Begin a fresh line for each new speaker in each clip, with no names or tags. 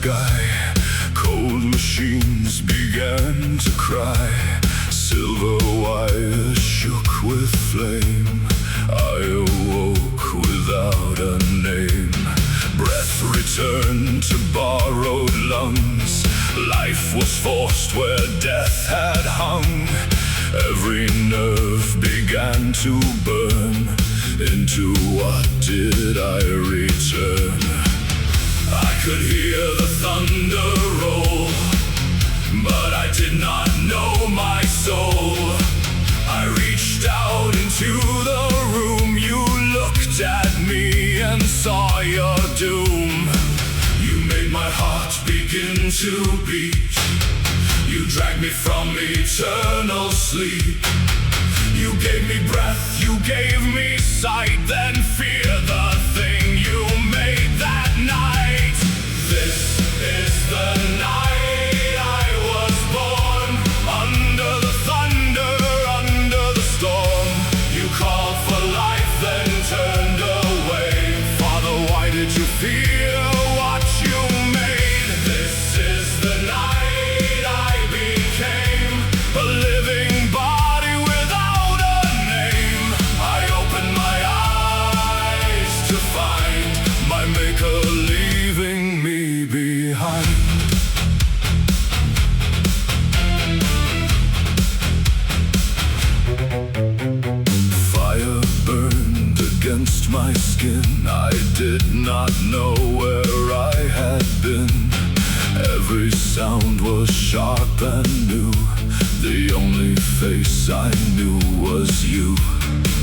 sky. Cold machines began to cry. Silver wires shook with flame. I awoke without a name. Breath returned to borrowed lungs. Life was forced where death had hung. Every nerve began to burn. Into what did I return? I could hear the thunder roll, but I did not know my soul. I reached out into the room. You looked at me and saw your doom. You made my heart begin to beat. You dragged me from eternal sleep. You gave me breath, you gave me sight, then fear, the thing you made that night. This is the night I was born. Under the thunder, under the storm. You called for life, then turned away. Father, why did you fear what you made? This is the night I became a living body without a name. I opened my eyes to find my maker leaving me behind. Fire burned against my skin. I did not know where I had been. Every sound was sharp and new. The only face I knew was you.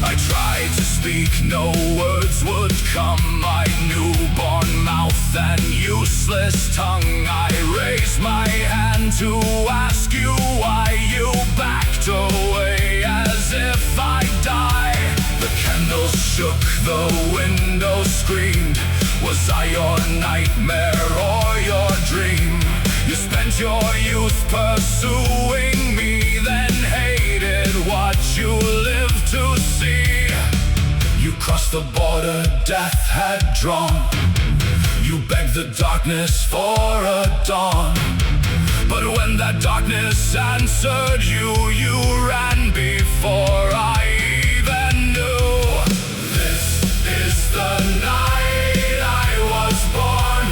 I tried to speak, no words would come. My newborn mouth and useless tongue. I raised my hand to ask you why. You backed away as if I'd die. The candles shook, the windows screamed. Was I your nightmare or your dream? You spent your youth pursuing me, then hated what you lived to see. You crossed the border death had drawn. You begged the darkness for a dawn. But when that darkness answered you, you ran before I even knew. This is the night I was born.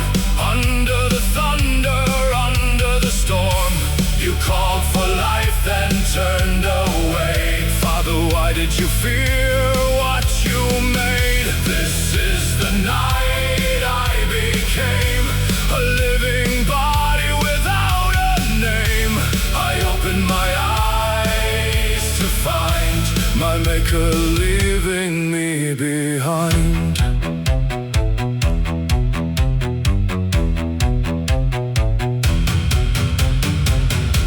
Under the thunder, under the storm. You called for life, then turned away. Father, why did you fear what you made? This is the night I became a living body without a name. I opened my eyes to find my maker leaving me behind.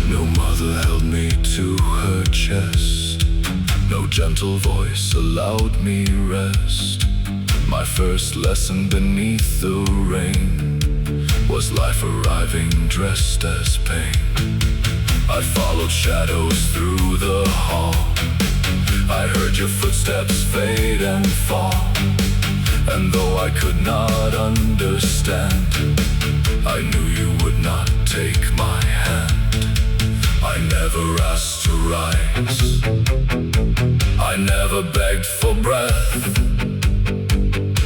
No mother held me to her chest. No gentle voice allowed me rest. My first lesson beneath the rain was life arriving dressed as pain. I followed shadows through the hall. I heard your footsteps fade and fall. And though I could not understand, I knew you would not take my hand. I never asked to rise. I never begged for breath.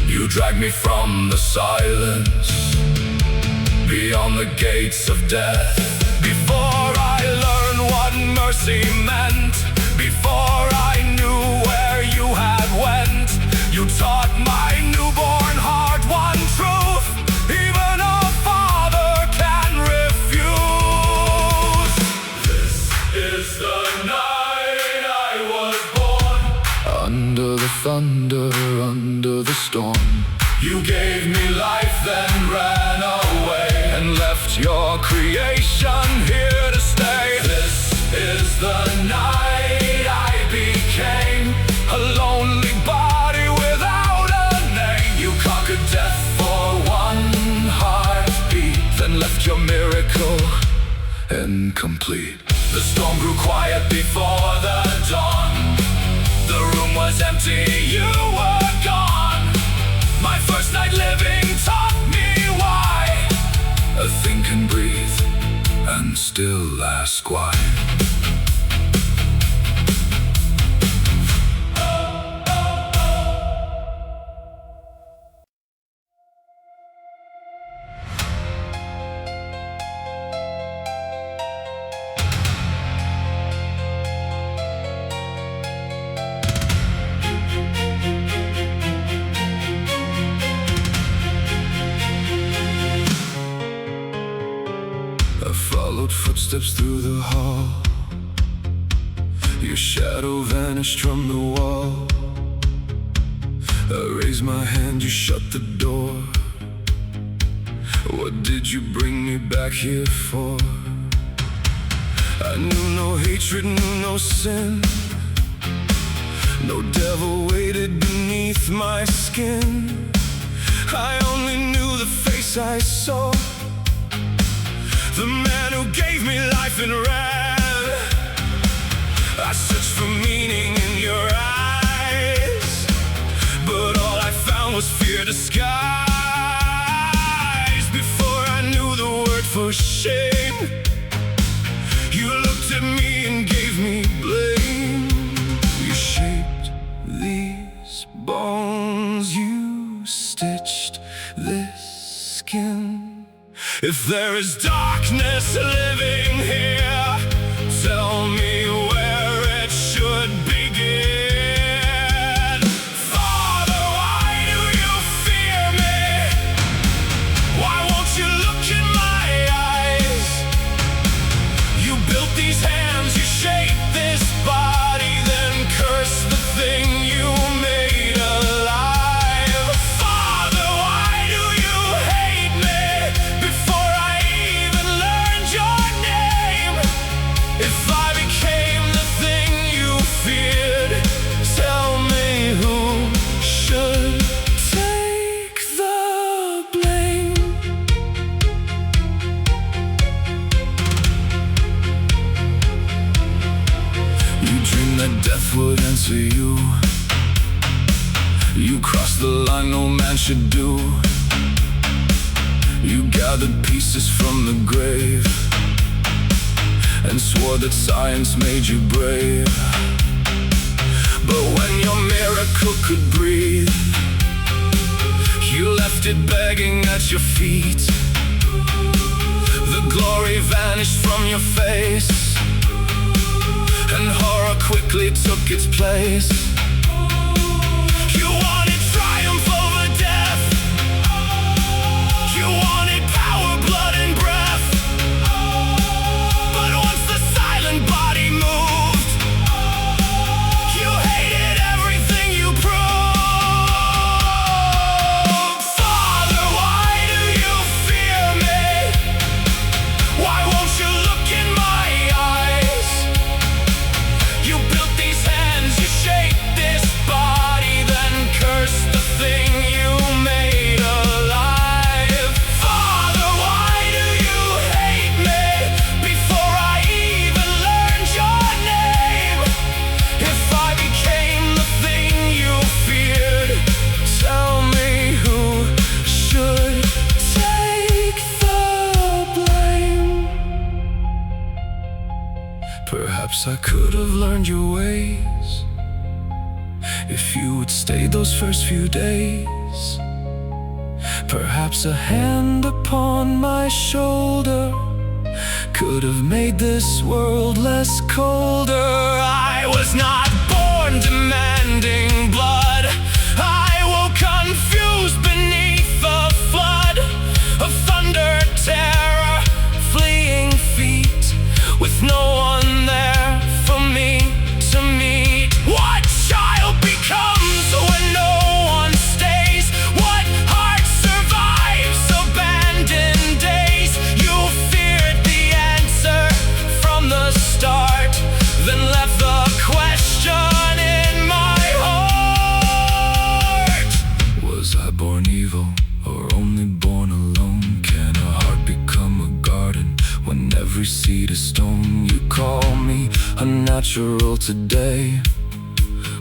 You dragged me from the silence, beyond the gates of death. Before I learned what mercy meant, before I knew where you had went, you taught my newborn heart one truth: even a father can refuse. This is the night I was born. Under the thunder, under the storm. You gave me life, then ran away, and left your creation here to stay. This is the night I became a lonely body without a name. You conquered death for one heartbeat, then left your miracle incomplete. The storm grew quiet before the dawn. The room was empty, you were gone. My first night living taught me why a thing still ask why. I followed footsteps through the hall. Your shadow vanished from the wall. I raised my hand, you shut the door. What did you bring me back here for? I knew no hatred, knew no sin. No devil waited beneath my skin. I only knew the face I saw, the man who gave me life and ran. I searched for meaning in your eyes, but all I found was fear disguised. Before I knew the word for shame, you looked at me and gave me blame. You shaped these bones, you stitched this skin. If there is darkness living here, tell me where it should begin. Father, why do you fear me? Why won't you look in my eyes? You built these hands, you shaped this body, then cursed the thing you made alive. Father, why do you hate me? Before I even learned your name, if I became the thing you feared, tell me who should take the blame. You dreamed that death would answer you. You crossed the line no man should do. You gathered pieces from the grave and swore that science made you brave. But when your miracle could breathe, you left it begging at your feet. The glory vanished from your face, and horror quickly took its place. You wanted triumph over death. You wanted power, blood, and breath. But once the silent body moved, you hated everything you proved. Father, why do you fear me? Why won't you look in my eyes? You built these hands, you shaped this body, then cursed the thing you made alive. Father, why do you hate me? Before I even learned your name, if I became the thing you feared, tell me who should take the blame. Perhaps I could have learned your ways if you would stay those first few days. Perhaps a hand upon my shoulder could have made this world less colder. I was not born demanding blood. I woke confused beneath the flood of thunder, terror, fleeing feet, with no one there for me to meet. What child becomes when no one stays? What heart survives abandoned days? You feared the answer from the start, then left the question in my heart. Was I born evil or only born alone? Can a heart become a garden when every seed is stone? You call me unnatural today,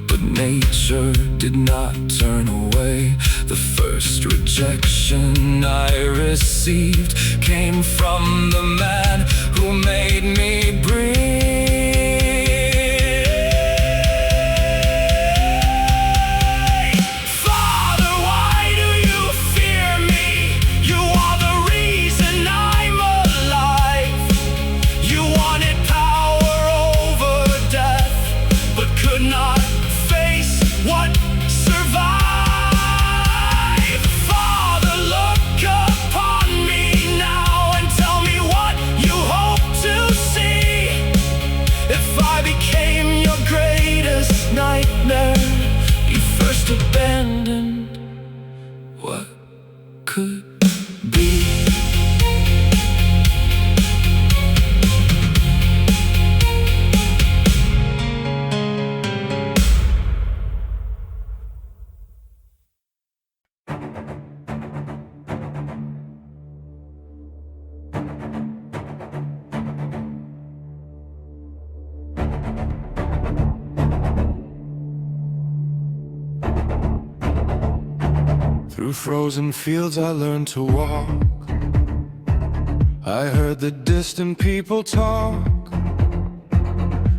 but nature did not turn away. The first rejection I received came from the man who made me breathe. You first abandoned what could be. Through frozen fields I learned to walk. I heard the distant people talk.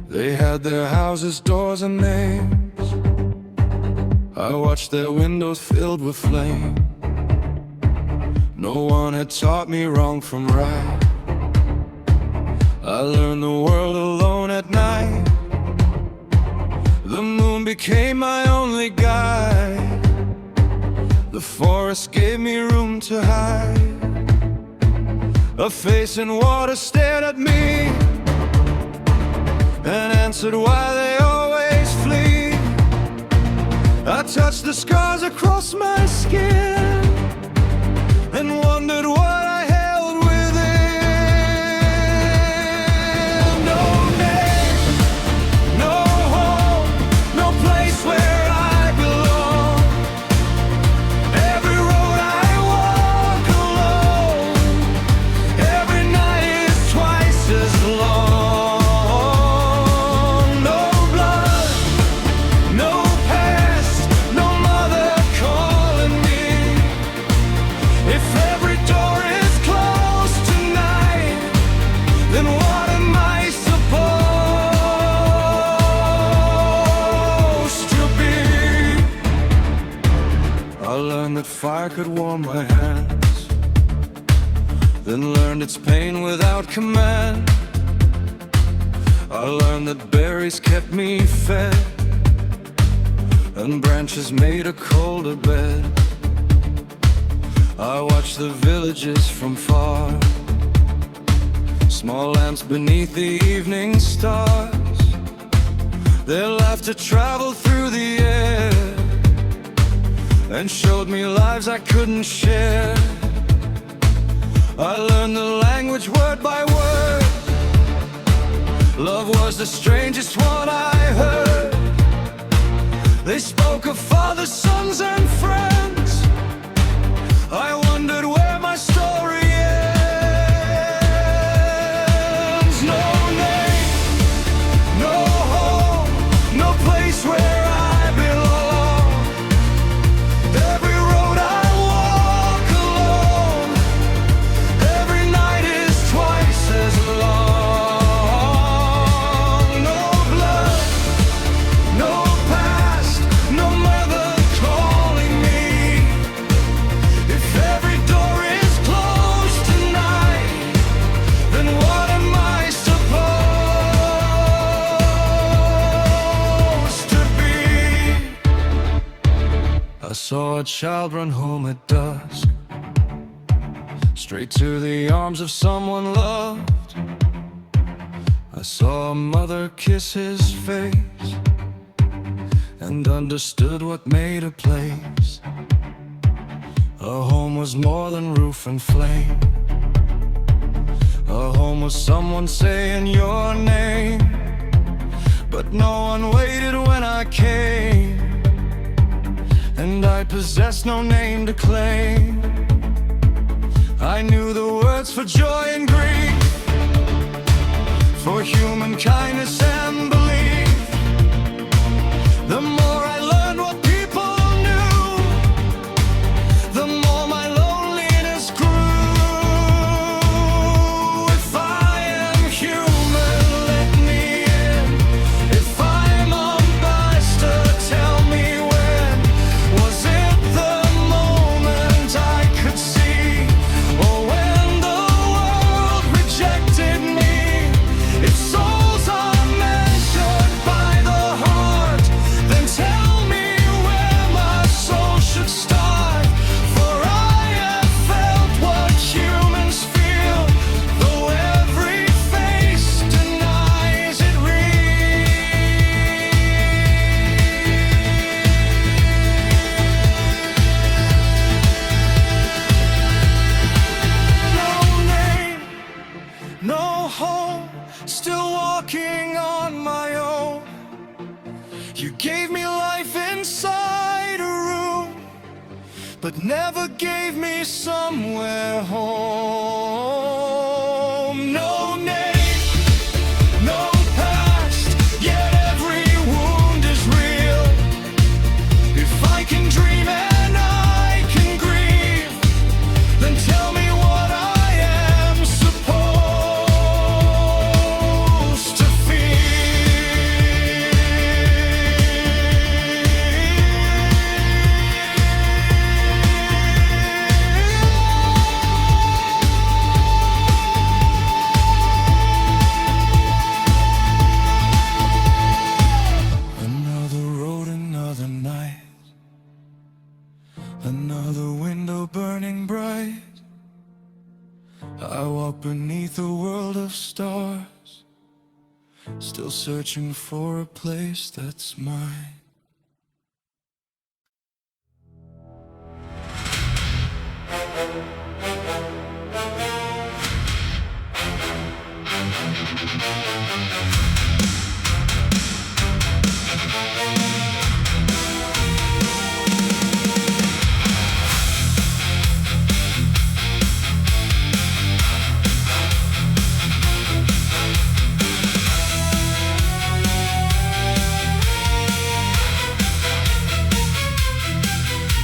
They had their houses, doors and names. I watched their windows filled with flame. No one had taught me wrong from right. I learned the world alone at night. The moon became my only guide. The forest gave me room to hide. A face in water stared at me and answered why they always flee. I touched the scars across my skin and wondered what I held within. No name, no home, no place where I belong. Every road I walk alone, every night is twice as long. No blood, no past, no mother calling me. If every door is closed tonight, then what am I supposed to be? I learned that fire could warm my hands, then learned its pain without command. I learned that berries kept me fed and branches made a colder bed. I watched the villages from far, small lamps beneath the evening stars. Their laughter traveled through the air and showed me lives I couldn't share. I learned the language word by word. Love was the strangest one I heard. They spoke of fathers, sons and friends. I wondered where my story ends. No name, no home, no place where I belong. Every road I walk alone, every night is twice as long. No blood, no past, no mother calling me. If every door is closed tonight, then what am I supposed to be? I saw a child run home at dusk, straight to the arms of someone loved. I saw a mother kiss his face and understood what made a place. A home was more than roof and flame. A home was someone saying your name. But no one waited when I came, and I possessed no name to claim. I knew the words for joy and grief, for human kindness and belief. The more but never gave me somewhere home. No name, no past, yet every wound is real. If I can dream and I can grieve, then tell me what I am supposed to feel. Another road, another night, another window burning bright. I walk beneath a world of stars, still searching for a place that's mine.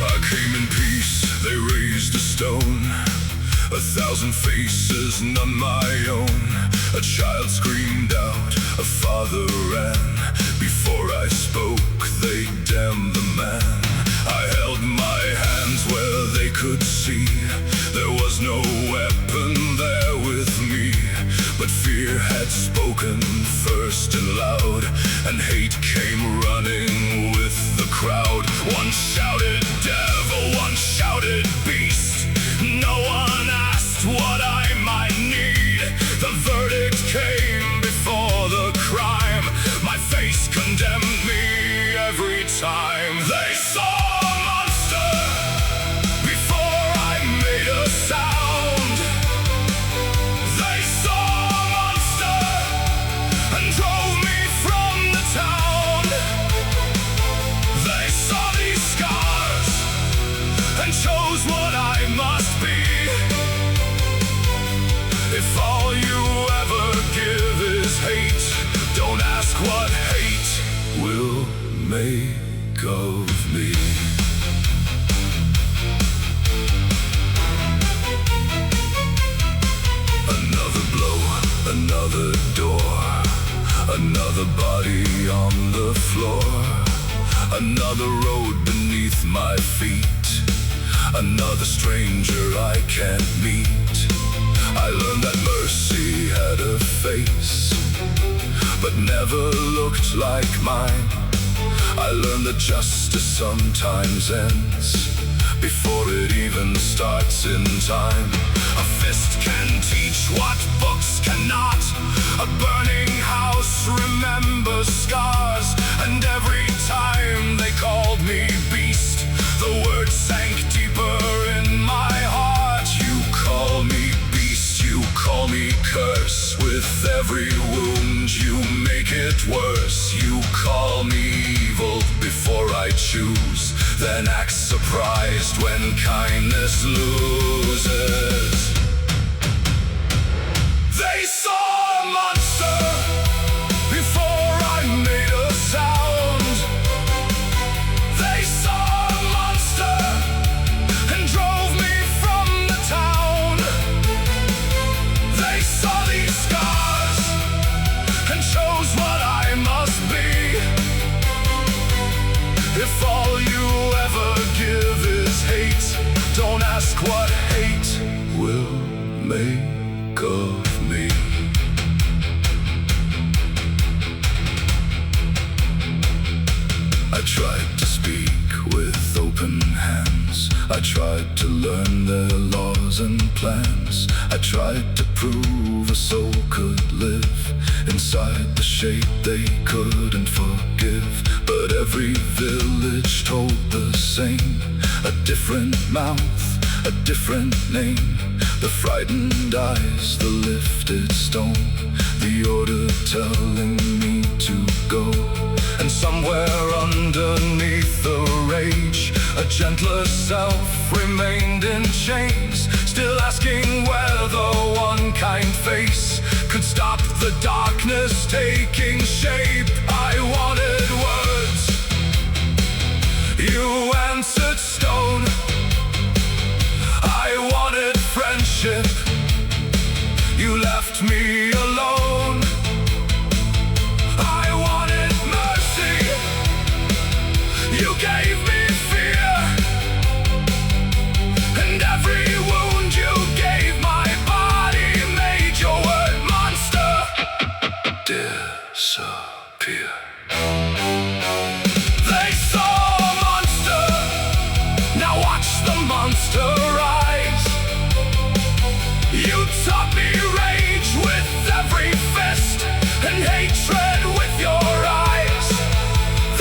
I came in peace, they raised a stone. 1,000 faces, none my own. A child screamed out, a father ran. Before I spoke, they damned the man. I held my hands where they could see. There was no weapon there with me, but fear had spoken first and loud, and hate came running with the crowd. One shouted devil, one shouted beast. No one asked what I might need. The verdict came before the crime. My face condemned me every time. They saw a monster before I made a sound. They saw a monster and drove me from the town. They saw these scars and chose what I must be. If all you ever give is hate, don't ask what hate will make of me. Another blow, another door, another body on the floor, another road beneath my feet, another stranger I can't meet. I learned that mercy had a face, but never looked like mine. I learned that justice sometimes ends before it even starts in time. A fist can teach what books cannot. A burning house remembers scars, and every time they called me beast, the word sank deeper in my heart. You call me beast, you call me curse. With every wound you make it worse. You call me evil before I choose, then act surprised when kindness loses. They saw a monster before I made a sound. They saw a monster and drove me from the town. They saw these scars and chose what I must be. If all you ever give is hate, don't ask what hate will make of me. I tried to speak with open hands. I tried to learn their laws and plans. I tried to prove a soul could live inside the shape they couldn't forgive. But every village told the same. A different mouth, a different name. The frightened eyes, the lifted stone. The order telling me to go. And somewhere underneath the rage, a gentler self remained in chains, still asking whether one kind face could stop the darkness taking shape. I wanted words, you answered stone. I wanted friendship, you left me alone. I wanted mercy, you gave me fear, and every wound you gave my body made your word monster disappear. They saw a monster, now watch the monster rise. You taught me rage with every fist and hatred with your eyes.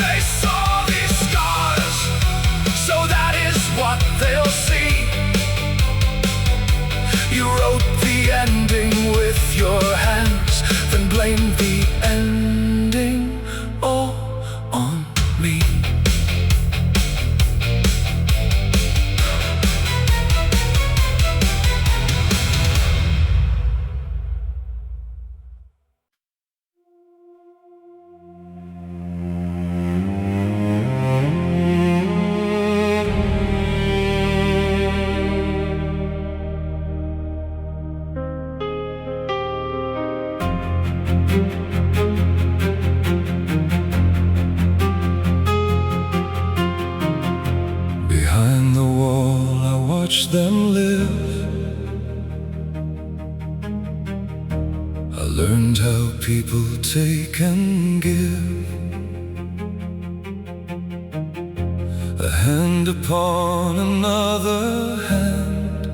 They saw these scars, so that is what they'll see. You wrote the ending with your hands, then blamed the ending all on me. Behind the wall I watched them live. I learned how people take and give. A hand upon another hand,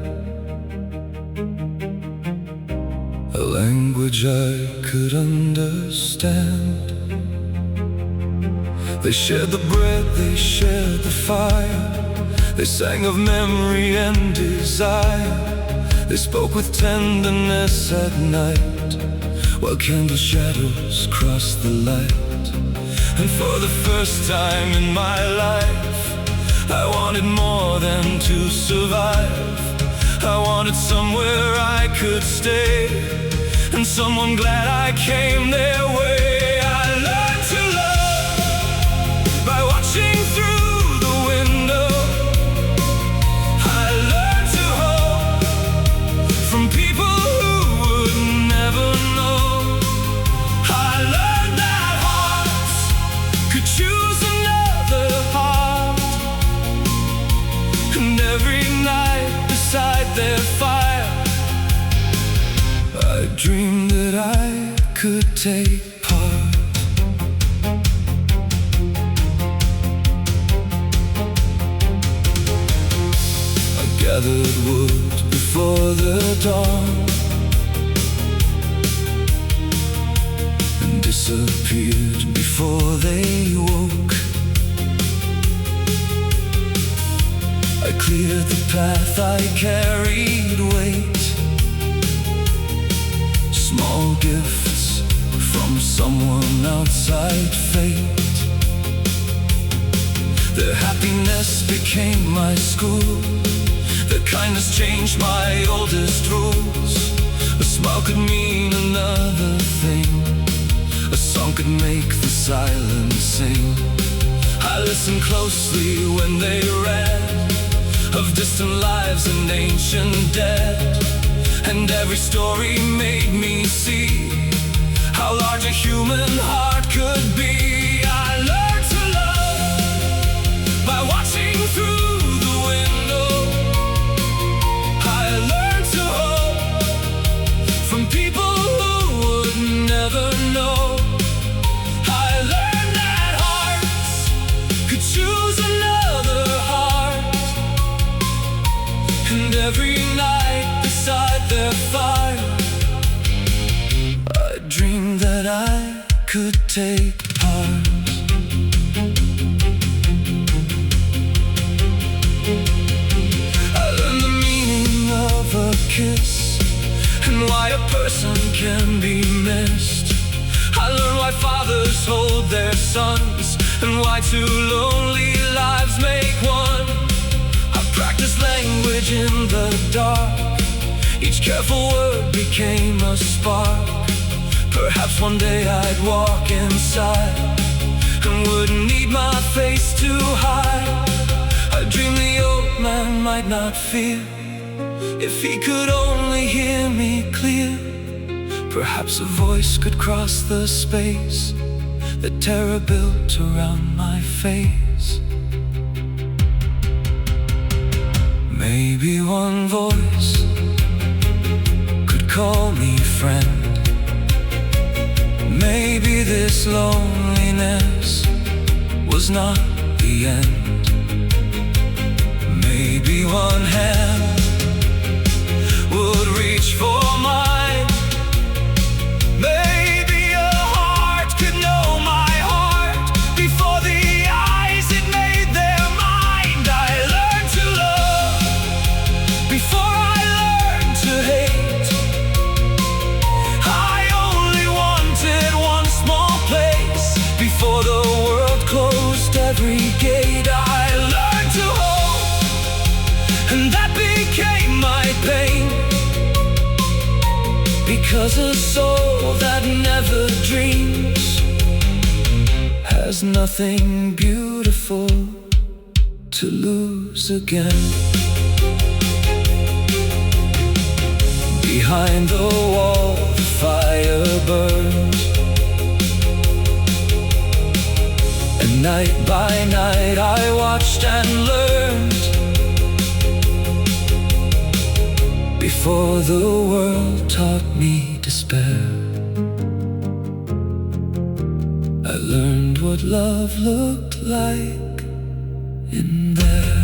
a language I could understand. They shared the bread, they shared the fire. They sang of memory and desire. They spoke with tenderness at night, while candle shadows crossed the light. And for the first time in my life, I wanted more than to survive. I wanted somewhere I could stay, and someone glad I came their way. I learned to love by watching through the window. I learned to hope from people who would never know. I learned that hearts could choose another heart, and every night beside their fire, I dreamed that I could take part. I gathered wood before the dawn and disappeared before they woke. I cleared the path, I carried weight, small gifts from someone outside fate. Their happiness became my school, their kindness changed my oldest rules. A smile could mean another thing, a song could make the silence sing. I listened closely when they read of distant lives and ancient dead, and every story made me see how large a human heart could be. I learned to love by watching through the window. I learned to hope from people who would never know. I learned that hearts could choose another heart, and every night beside their fire, I dreamed that I could take part. I learned the meaning of a kiss, and why a person can be missed. I learned why fathers hold their sons, and why two lonely lives make one. careful word became a spark. Perhaps one day I'd walk inside and wouldn't need my face to hide. I dreamed the old man might not fear if he could only hear me clear. Perhaps a voice could cross the space that terror built around my face. Maybe one voice could call me friend. Maybe this loneliness was not the end. Maybe one hand would reach for mine. Maybe a heart could know my heart before the eyes it made their mind. I learned to love before I learned to hate. I only wanted one small place before the world closed every gate. I learned to hope, and that became my pain. Because a soul that never dreams has nothing beautiful to lose again. Behind the wall, the fire burned, and night by night I watched and learned. Before the world taught me despair, I learned what love looked like in there.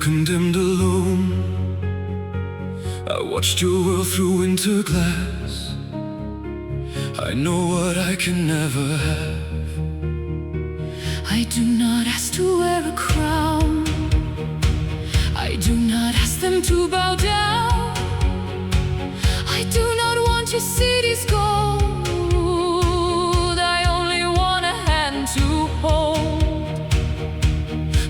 Condemned alone, I watched your world through winter glass. I know what I can never have.
I do not ask to wear a crown. I do not ask them to bow down. I do not want your city's gold. I only want a hand to hold.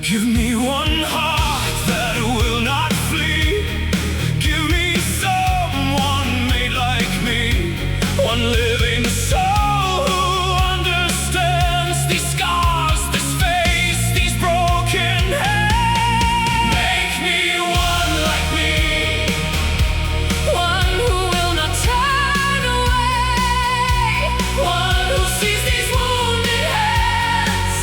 Give me one heart that will not flee. Give me someone made like me, one living soul who understands these scars, this face, these broken hands. Make me one like me,
One who will not turn away,
one who sees these wounded hands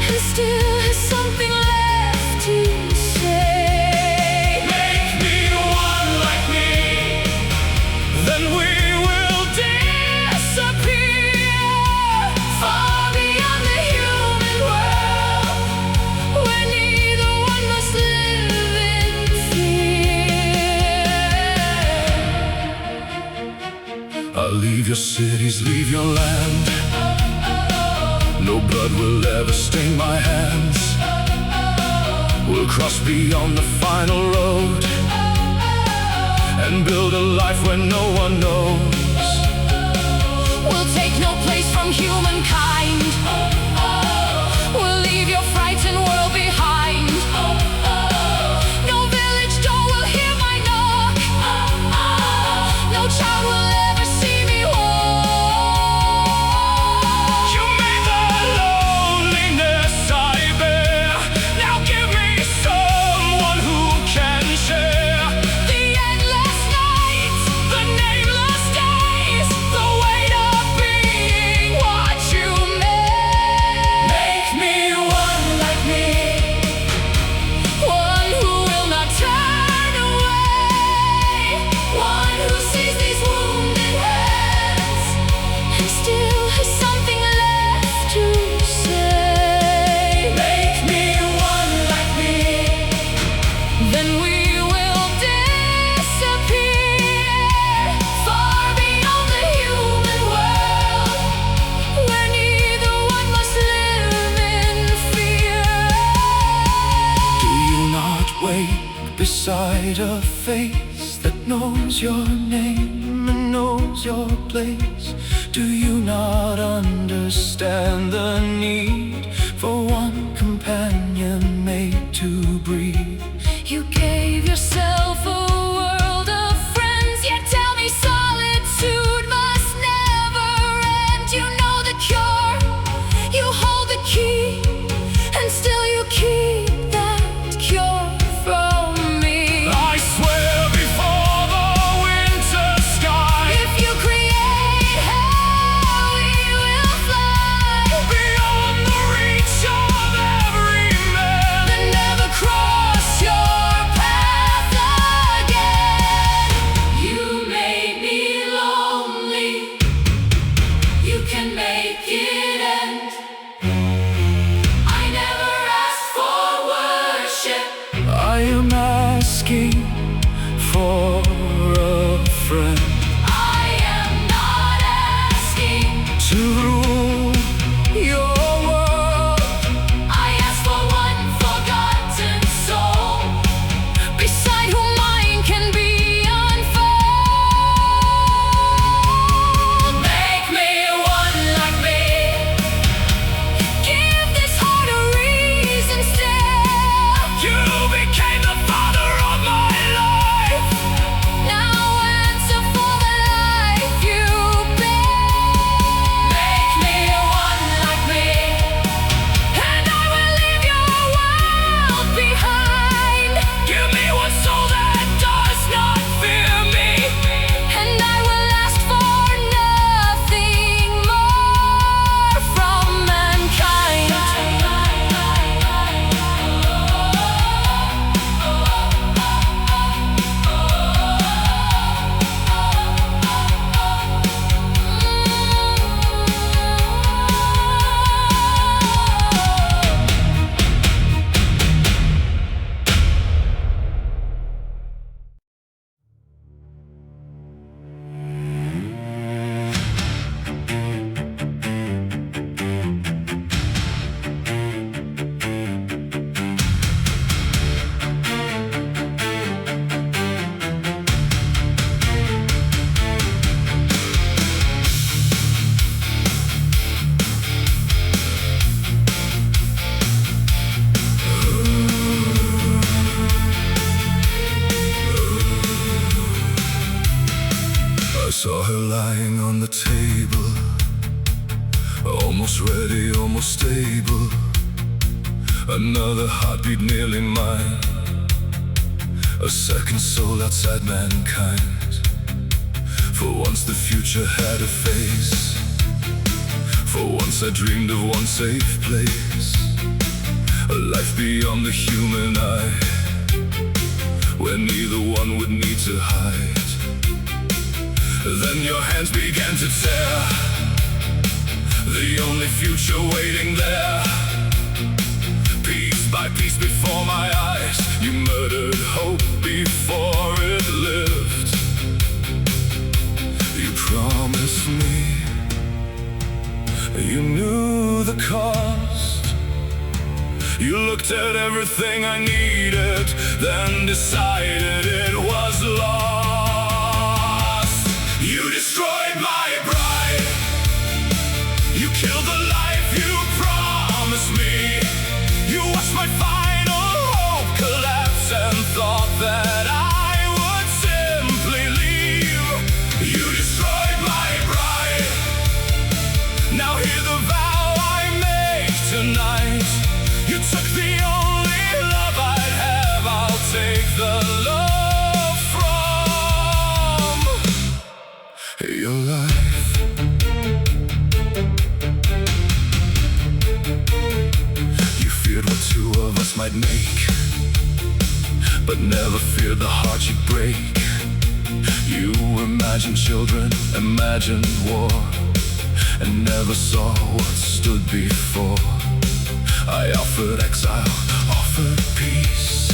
and still has something left to say.
Make me one like me, then we will disappear
Far beyond the human world, where neither one must live in fear.
I'll leave your cities, leave your land. No blood will ever stain my hands. We'll cross beyond the final road and build a life where no one knows.
We'll take no place from humankind. We'll leave your frightened world behind. No village door will hear my knock. No child will ever see me walk.
You made the loneliness I bear. Now give me someone who can share
The endless night, the and we will disappear far beyond the human world, where neither one must live in fear.
Do you not wait beside a face that knows your name and knows your place? Do you not understand the need for one companion made to breathe?
You gave yourself a world of friends, yet tell me solitude must never end. You know the cure, you hold the key, and still you keep that cure from me.
I swear before the winter sky,
If you create hell, we will fly
beyond the reach of every man,
and never cross your path again. You made me lonely, you can make it end. I never asked for worship,
I am asking for a friend
I am not asking.
to rule your world.
I ask for one forgotten soul, beside whom mine can be unfold. Make me one like me, give this heart a reason still.
You became the father of my life.
Now answer for the life you bear. Make me one like me, and I will leave your world behind.
Give me one soul that does not fear me,
And I will ask for nothing more from mankind.
I saw her lying on the table, almost ready, almost stable. Another heartbeat nearly mine, a second soul outside mankind. For once the future had a face, for once I dreamed of one safe place, a life beyond the human eye, where neither one would need to hide. Then your hands began to tear the only future waiting there. Piece by piece before my eyes, you murdered hope before it lived. You promised me you knew the cost. You looked at everything I needed, then decided it was lost. You destroyed my bride, you killed the life you promised me. You watched my final hope collapse and thought that I would simply leave. You destroyed my bride, now hear the vow I make tonight. You took the only love I'd have, I'll take the love from your life. You feared what two of us might make, but never feared the heart you'd break. You imagined children, imagined war, and never saw what stood before. I offered exile, offered peace,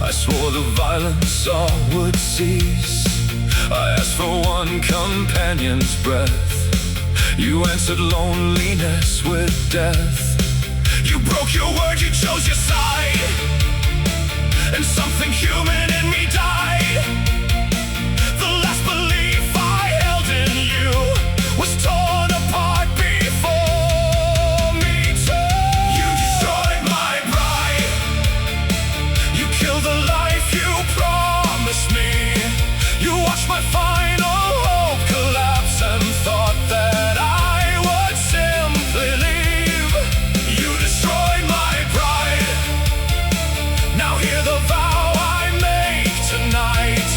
I swore the violence all would cease. I asked for one companion's breath. You answered loneliness with death. You broke your word, you chose your side, and something human in me died. The last belief I held in you was torn apart before me too. You destroyed my pride. You killed the life you promised me. You watched my final hope collapse and thought that I would simply leave. You destroyed my pride. Now hear the vow I make tonight.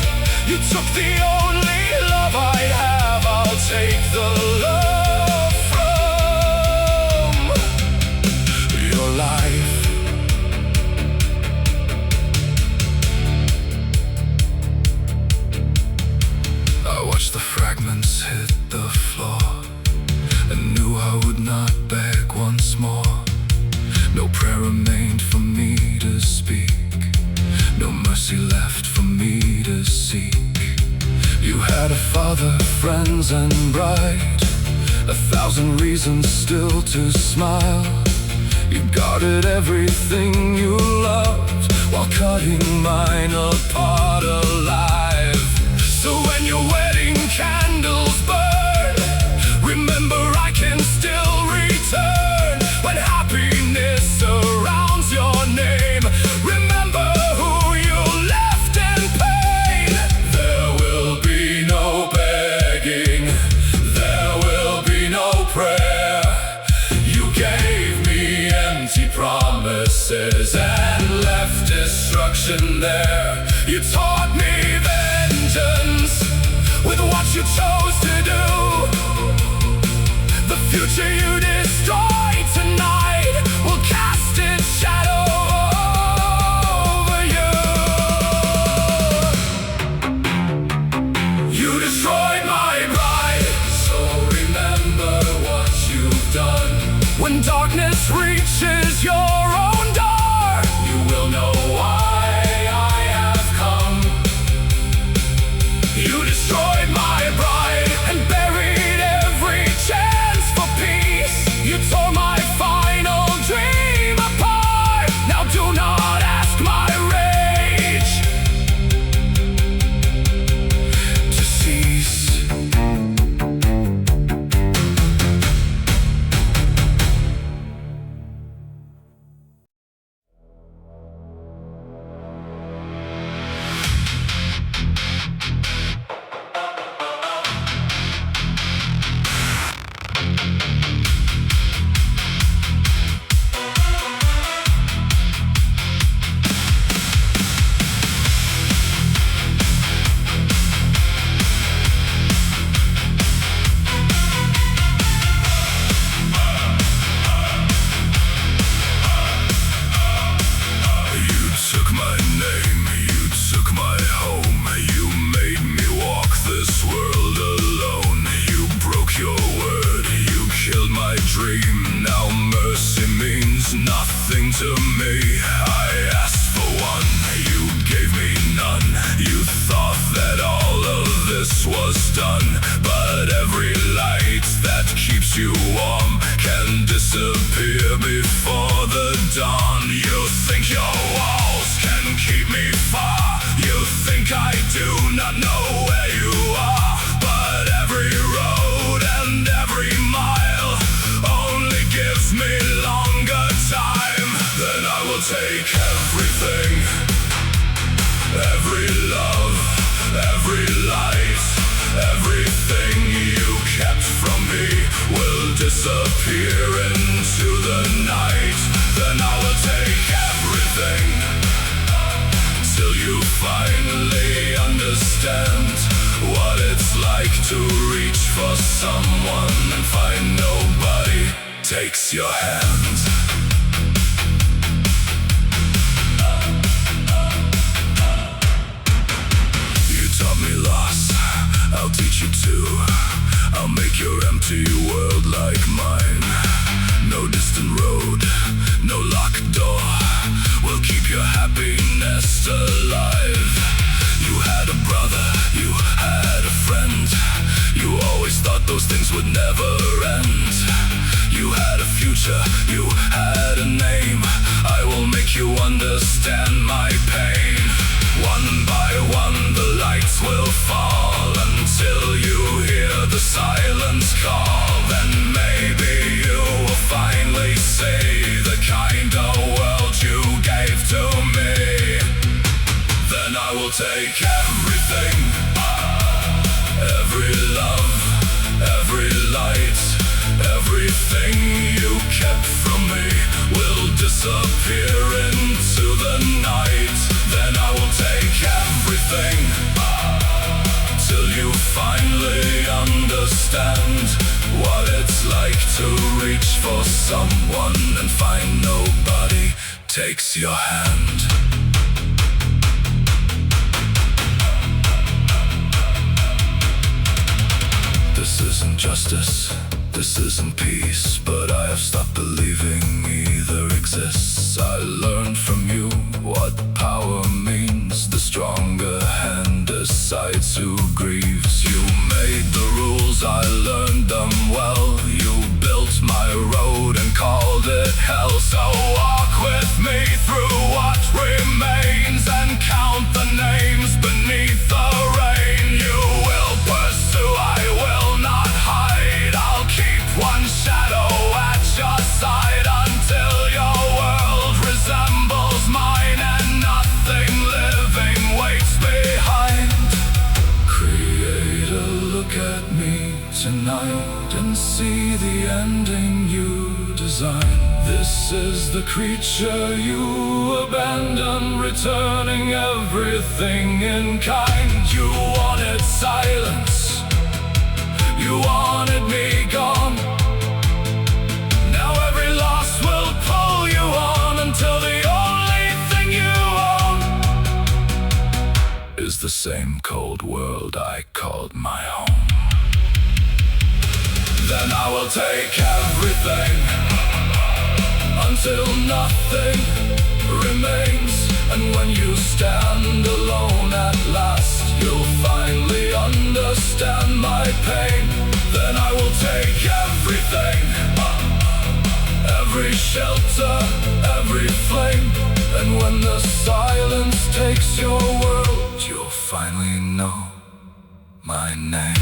You took the only love I have. I'll take the love from your life. I watched the fragments hit the floor and knew I would not beg once more. No prayer remained for me to speak, no mercy left for me to seek. You had a father, friends and bride, 1,000 reasons still to smile. You guarded everything you loved while cutting mine apart alive. So when your wedding candles burn, remember I can still return. When happiness surrounds your name, remember who you left in pain. There will be no begging, there will be no prayer. You gave me empty promises and left destruction there. You taught me vengeance with what you chose to do. The future you destroyed tonight will cast its shadow over you. You destroyed my pride, so remember what you've done. When darkness reaches your own door, you will know why I have come. You destroyed my pride and buried every chance for peace. You tore my final dream apart. Now do not ask my rage to cease. To me, I asked for one, you gave me none. You thought that all of this was done, but every light that keeps you warm can disappear before the dawn. You think your walls can keep me far. You think I do not know where you are, but every road and every mile only gives me longer time. Then I will take everything, every love, every light, everything you kept from me will disappear into the night. Then I will take everything till you finally understand what it's like to reach for someone and find nobody takes your hand. I'll teach you to. I'll make your empty world like mine. No distant road, no locked door will keep your happiness alive. those things would never end. You had a future, you had a name. I will make you understand my pain. One by one the lights will fall, until you hear the silence call. Then maybe you will finally see the kind of world you gave to me. Then I will take everything, every love, every light, everything you kept from me will disappear into the night. Then I will take everything, till you finally understand what it's like to reach for someone and find nobody takes your hand. This isn't justice, this isn't peace, but I have stopped believing either exists. I learned from you what power means. The stronger hand decides who grieves. You made the rules, I learned them well. You built my road and called it hell. So walk with me through what remains and count the names beneath the rain. You will pursue, I will not hide. I'll keep one shadow at your side until your world resembles mine and nothing living waits behind. Creator, look at me tonight and see the ending you designed. This is the creature you abandoned, returning everything in kind. You wanted silence, you wanted me gone. Now every loss will pull you on until the only thing you own is the same cold world I called my home. Then I will take everything until nothing remains. And when you stand alone at last, you'll finally understand my pain. Then I will take everything, every shelter, every flame. And when the silence takes your world, you'll finally know my name.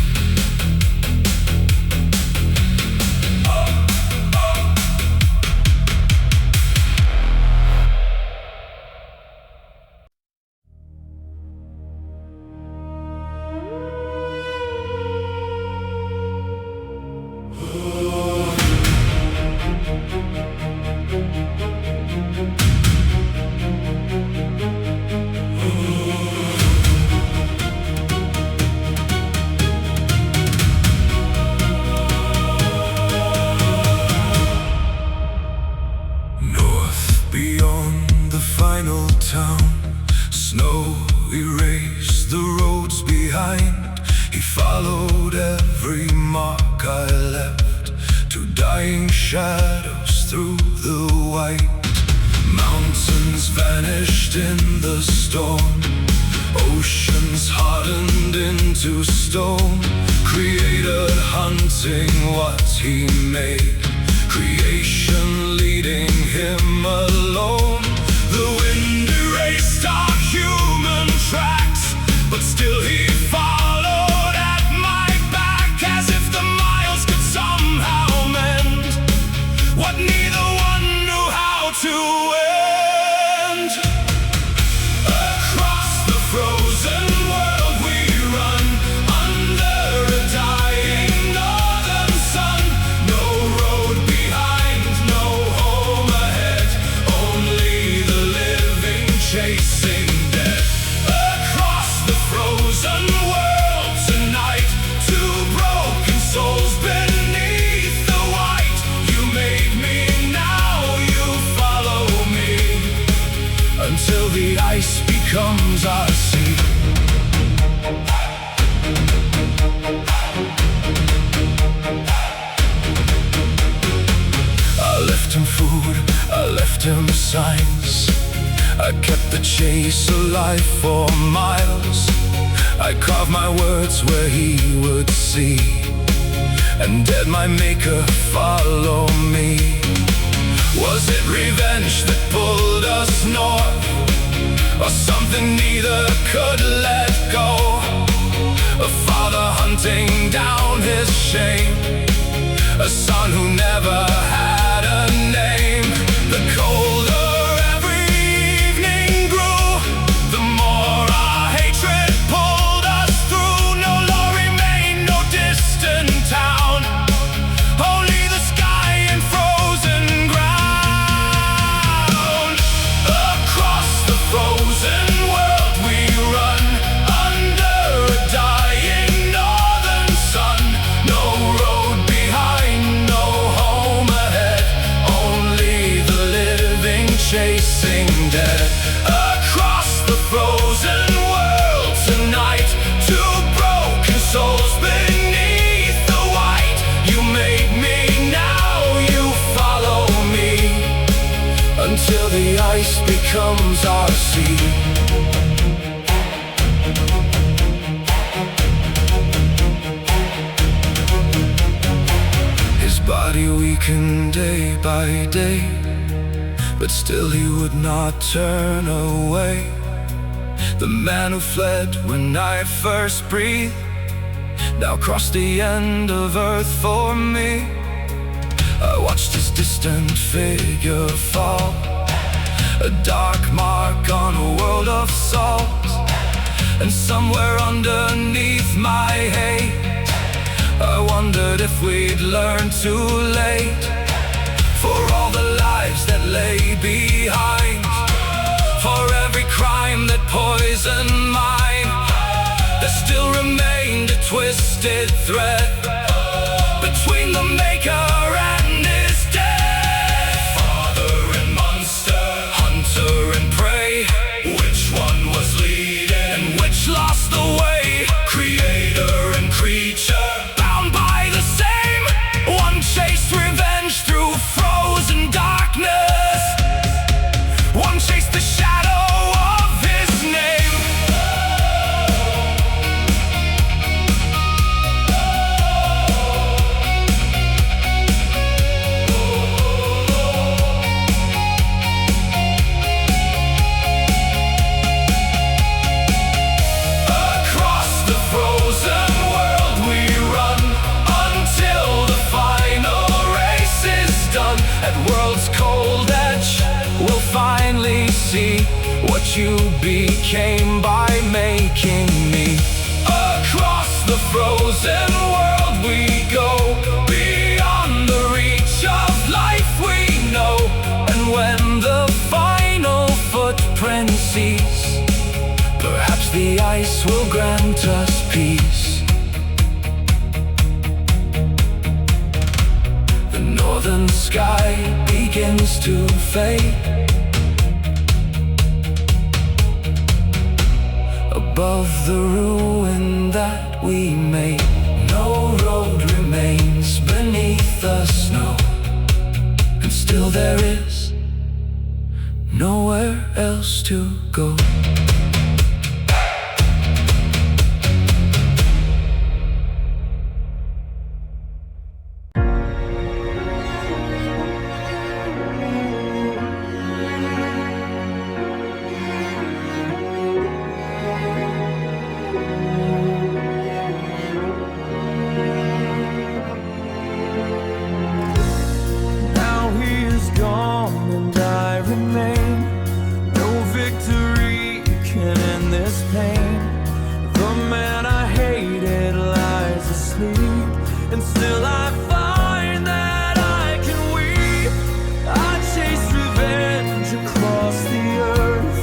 Beyond the final town, snow erased the roads behind. He followed every mark I left, to dying shadows through the white. Mountains vanished in the storm, oceans hardened into stone. Creator hunting what he made, creation leading him alone. The wind erased our human tracks, but still he followed at my back, as if the miles could somehow mend what neither one knew how to end. Across the frozen world we run, under a dying northern sun. No road behind, no home ahead, only the living chasing death. Across the frozen world tonight, two broken souls beneath the white. You made me, now you follow me, until the ice becomes our sea. I left him food, I left him signs. I kept the chase alive for miles. I carved my words where he would see, and did my maker follow me? Was it revenge that pulled us north, or something neither could let go? A father hunting down his shame, a son who never had a name. The colder every evening grew, the more our hatred pulled us through. No law remained, no distant town, only the sky and frozen ground. Across the frozen world we run, under a dying northern sun. No road behind, no home ahead, only the living chasing dead. Across the frozen world tonight, two broken souls beneath the white. You made me, now you follow me, until the ice becomes our sea. His body weakened day by day, but still he would not turn away. The man who fled when I first breathed now crossed the end of earth for me. I watched his distant figure fall, a dark mark on a world of salt. And somewhere underneath my hate, I wondered if we'd learn too late, for all the lives that lay behind, for every crime that poisoned mine. There still remained a twisted thread between the maker and his death. Father and monster, hunter and prey, which one was leading and which lost the way? Creator and creature, bound by the same. One chased revenge through frozen darkness, one chased the shadow of his name. Across the frozen world we run, until the final race is done. At world's cold edge we'll finally see what you became by making me. Across the frozen world we go, beyond the reach of life we know. And when the final footprint cease, perhaps the ice will grant us peace. The northern sky begins to fade, above the ruin that we made. No road remains beneath the snow, and still there is nowhere else to go.
Now he is gone and I remain. No victory can end this pain. The man I hated lies asleep, and still I find that I can weep. I chase revenge across the earth,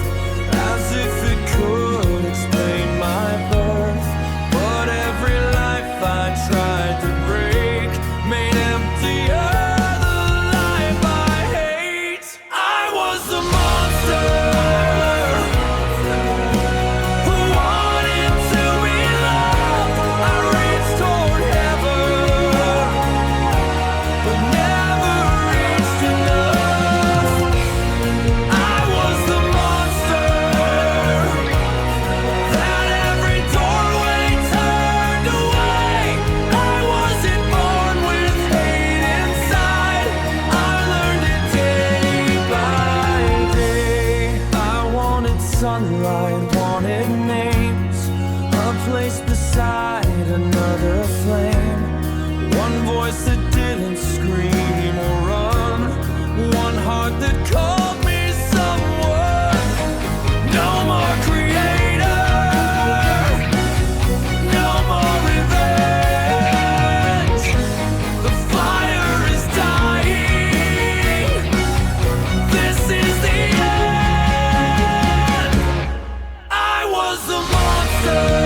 as if it could explain my birth. But every life I tried to break made emptier the life I hate. I was the monster who wanted to be loved. I reached toward heaven, wanted names, a place beside another flame, one voice that didn't scream or run, one heart that called me someone. No more creator, no more revenge. The fire is dying. This is the end. I was a monster.